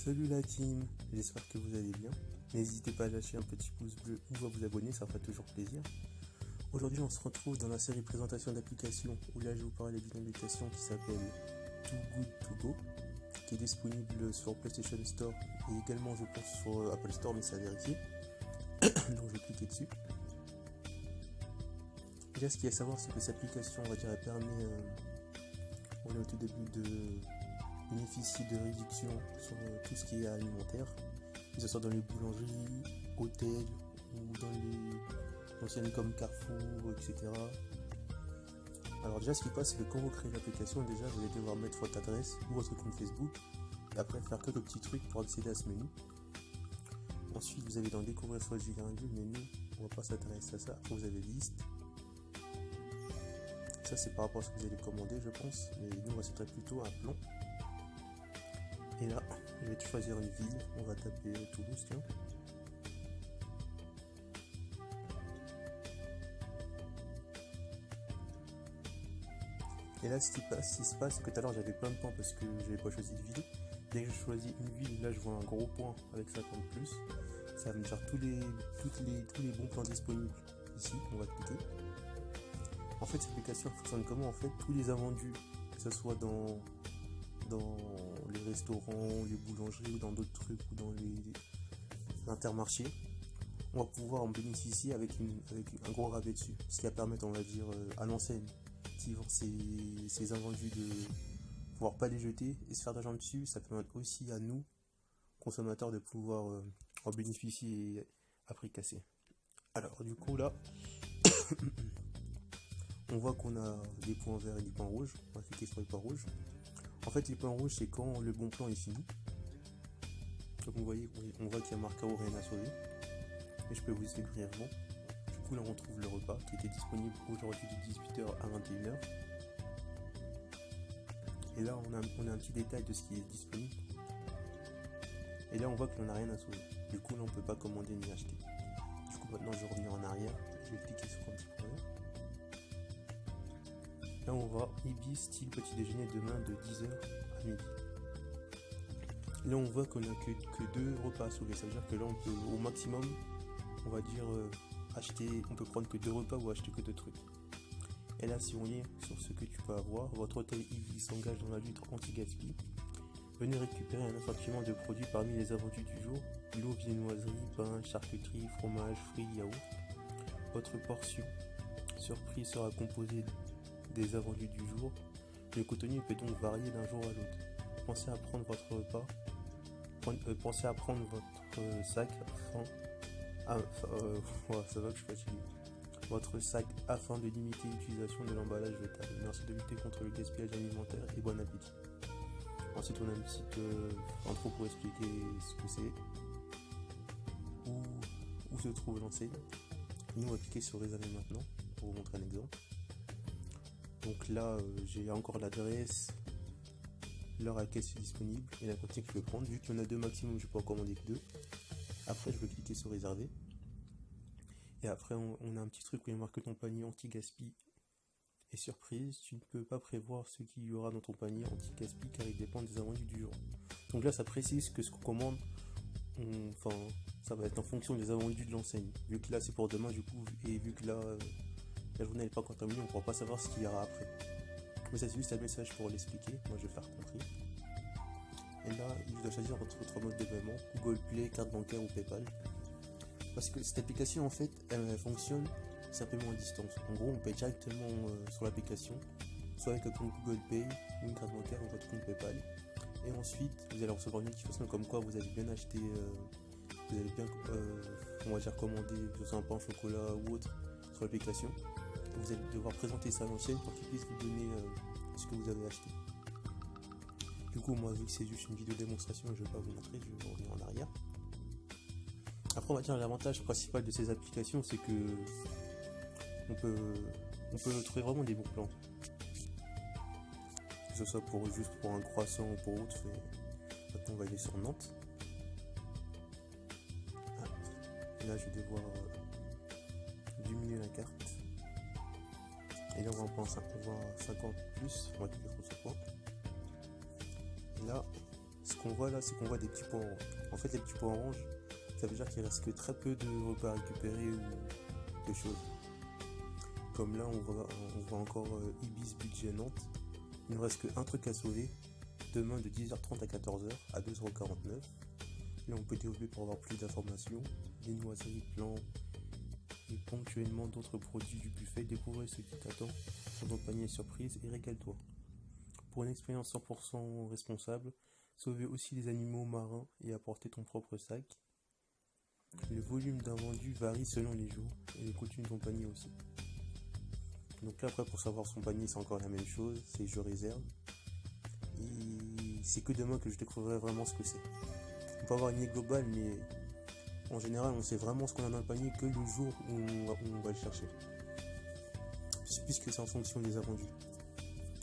Salut la team, j'espère que vous allez bien. N'hésitez pas à lâcher un petit pouce bleu ou à vous abonner, ça fera toujours plaisir. Aujourd'hui on se retrouve dans la série présentation d'applications où là je vous parler d'une application qui s'appelle Too Good To Go, qui est disponible sur PlayStation Store et également je pense sur Apple Store, mais c'est à vérifier. Donc je vais cliquer dessus. Et là ce qu'il y a à savoir c'est que cette application, on va dire, elle permet, on est au tout début, de bénéficier de réductions sur tout ce qui est alimentaire, que ce soit dans les boulangeries, hôtels ou dans les enseignes comme Carrefour, etc. Alors déjà ce qui passe c'est que quand vous créez l'application, déjà vous allez devoir mettre votre adresse ou votre compte Facebook et après faire quelques petits trucs pour accéder à ce menu. Ensuite vous allez dans découvrir soit général, mais nous on va pas s'intéresser à ça. Après vous avez liste. Ça c'est par rapport à ce que vous allez commander je pense, mais nous on va s'intéresser plutôt à un plan. Et là, je vais choisir une ville, on va taper Toulouse, tiens. Et là, ce qui se passe, c'est que tout à l'heure j'avais plein de points parce que je n'avais pas choisi de ville. Dès que je choisis une ville, là je vois un gros point avec 50+. Ça va me faire tous les bons plans disponibles. Ici, on va cliquer. En fait, cette application fonctionne comment? En fait, tous les invendus, que ce soit dans les restaurants, les boulangeries ou dans d'autres trucs ou dans les intermarchés, on va pouvoir en bénéficier avec un gros rabais dessus, ce qui va permettre, on va dire, à l'enseigne qui vend ces invendus de pouvoir pas les jeter et se faire d'argent dessus. Ça permet aussi à nous, consommateurs, de pouvoir en bénéficier à prix cassé. Alors du coup là, on voit qu'on a des points verts et des points rouges. On va cliquer sur les points rouges. En fait, les points rouges, c'est quand le bon plan est fini. Comme vous voyez, on voit qu'il y a marqué rien à sauver. Et je peux vous expliquer brièvement. Du coup, là, on trouve le repas qui était disponible aujourd'hui de 18h à 21h. Et là, on a un petit détail de ce qui est disponible. Et là, on voit qu'on n'a rien à sauver. Du coup, là, on ne peut pas commander ni acheter. Du coup, maintenant, je reviens en arrière. Je vais cliquer sur un petit point vert. Là on voit Ibis style petit déjeuner demain de 10h à midi. Là on voit qu'on a que 2 repas à sauver. Ça veut dire que là on peut au maximum, on va dire, acheter, on peut prendre que 2 repas ou acheter que 2 trucs. Et là si on lit sur ce que tu peux avoir, votre hôtel Ibis s'engage dans la lutte anti-gaspi. Venez récupérer un assortiment de produits parmi les invendus du jour: l'eau, viennoiserie, pain, charcuterie, fromage, fruits, yaourt. Votre portion surprise sera composée des invendus du jour. Le contenu peut donc varier d'un jour à l'autre. Pensez à prendre votre repas. Pensez à prendre votre sac ça va que je fatigue. Votre sac afin de limiter l'utilisation de l'emballage jetable. Merci de lutter contre le gaspillage alimentaire et bon appétit. Ensuite on a une petite intro pour expliquer ce que c'est, où se trouve l'enseigne. Nous on va cliquer sur réserver maintenant pour vous montrer un exemple. Donc là, j'ai encore l'adresse, l'heure à laquelle c'est disponible et la quantité que je peux prendre. Vu qu'il y en a 2 maximum, je peux en commander que 2. Après, je vais cliquer sur réserver. Et après, on a un petit truc où il marque que ton panier anti-gaspi est surprise. Tu ne peux pas prévoir ce qu'il y aura dans ton panier anti-gaspi car il dépend des invendus du jour. Donc là, ça précise que ce qu'on commande, ça va être en fonction des invendus de l'enseigne. Vu que là, c'est pour demain, du coup, et vu que là, la journée n'est pas encore terminée, on ne pourra pas savoir ce qu'il y aura après. Mais ça c'est juste un message pour l'expliquer, moi je vais faire compris. Et là, il doit choisir votre mode de paiement, Google Play, carte bancaire ou PayPal. Parce que cette application en fait, elle fonctionne simplement à distance. En gros, on paye directement sur l'application, soit avec un compte Google Pay ou une carte bancaire ou votre compte PayPal. Et ensuite, vous allez recevoir une notification comme quoi vous avez bien acheté, vous avez bien, on va dire, commandé, que ce soit un pain au chocolat ou autre, sur l'application. Vous allez devoir présenter ça à l'ancienne pour qu'il puisse vous donner ce que vous avez acheté. Du coup, moi, vu que c'est juste une vidéo démonstration, je ne vais pas vous montrer, je vais revenir en arrière. Après, on va dire l'avantage principal de ces applications, c'est que on peut trouver vraiment des bons plans. Que ce soit juste pour un croissant ou pour autre. Maintenant, on va aller sur Nantes. Et là, je vais devoir diminuer la carte. Et là on va en prendre 50+, on va cliquer sur ce point. Et là, Ce qu'on voit là, c'est qu'on voit des petits points orange. En fait, les petits points orange, ça veut dire qu'il reste que très peu de repas à récupérer ou de choses. Comme là, on voit encore Ibis budget Nantes. Il ne reste qu'un truc à sauver. Demain de 10h30 à 14h à 2,49€. Là, on peut développer pour avoir plus d'informations. Des noiseries, plans et ponctuellement d'autres produits du buffet. Découvrir ce qui t'attend dans ton panier surprise et régale-toi. Pour une expérience 100% responsable, sauver aussi les animaux marins et apporter ton propre sac. Le volume d'invendus varie selon les jours et les coutumes de ton panier aussi. Donc là après pour savoir son panier c'est encore la même chose, c'est je réserve. Et c'est que demain que je découvrirai vraiment ce que c'est. On peut avoir une idée globale mais en général on sait vraiment ce qu'on a dans le panier que le jour où on va le chercher. Puisque c'est en fonction des invendus.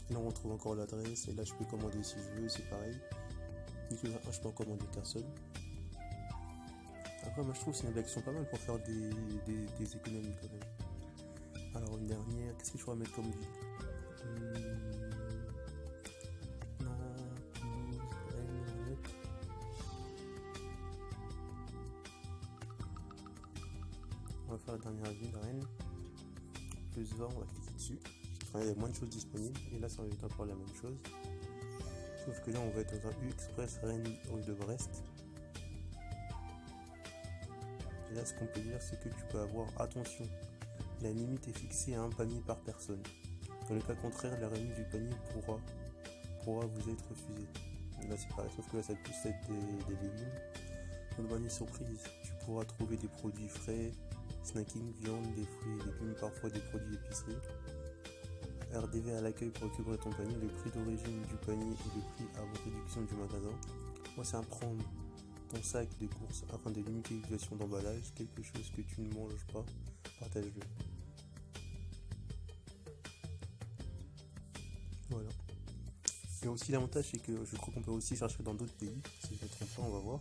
Là on retrouve encore l'adresse et là je peux commander si je veux, c'est pareil. Je peux en commander qu'un seul. Après moi je trouve que c'est une application pas mal pour faire des économies quand même. Alors une dernière, qu'est-ce que je pourrais mettre comme ville? Non, Toulouse, Rennes. On va faire la dernière ville, Rennes. Plus 20, on va cliquer dessus. Enfin, il y a moins de choses disponibles. Et là ça va être encore la même chose. Sauf que là on va être dans un U-Express Rennes rue de Brest. Et là ce qu'on peut dire c'est que tu peux avoir attention. La limite est fixée à un panier par personne. Dans le cas contraire, la remise du panier pourra vous être refusée. Là c'est pareil, sauf que là ça peut être des légumes. Dans le panier surprise, tu pourras trouver des produits frais, snacking, viande, des fruits et légumes, parfois des produits d'épicerie. RDV à l'accueil pour récupérer ton panier, le prix d'origine du panier et le prix avant réduction du magasin. Moi c'est à prendre ton sac de courses afin de limiter l'utilisation d'emballage, quelque chose que tu ne manges pas, partage-le. Voilà. Et aussi l'avantage c'est que je crois qu'on peut aussi chercher dans d'autres pays, si je ne me trompe pas, on va voir.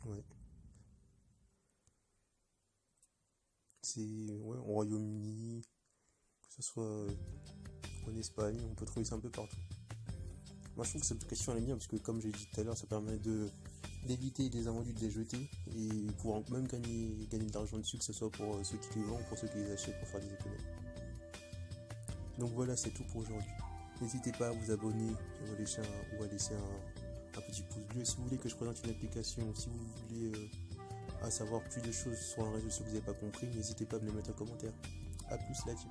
Ouais. C'est ouais, au Royaume-Uni, que ce soit en Espagne, on peut trouver ça un peu partout. Moi je trouve que cette question elle est bien parce que comme j'ai dit tout à l'heure, ça permet d'éviter des invendus, de les jeter et pouvoir même gagner de l'argent dessus, que ce soit pour ceux qui les vendent ou pour ceux qui les achètent pour faire des économies. Donc voilà, c'est tout pour aujourd'hui. N'hésitez pas à vous abonner ou à laisser un petit pouce bleu si vous voulez que je présente une application, si vous voulez à savoir plus de choses sur un réseau que vous n'avez pas compris, n'hésitez pas à me le mettre en commentaire. A plus la team.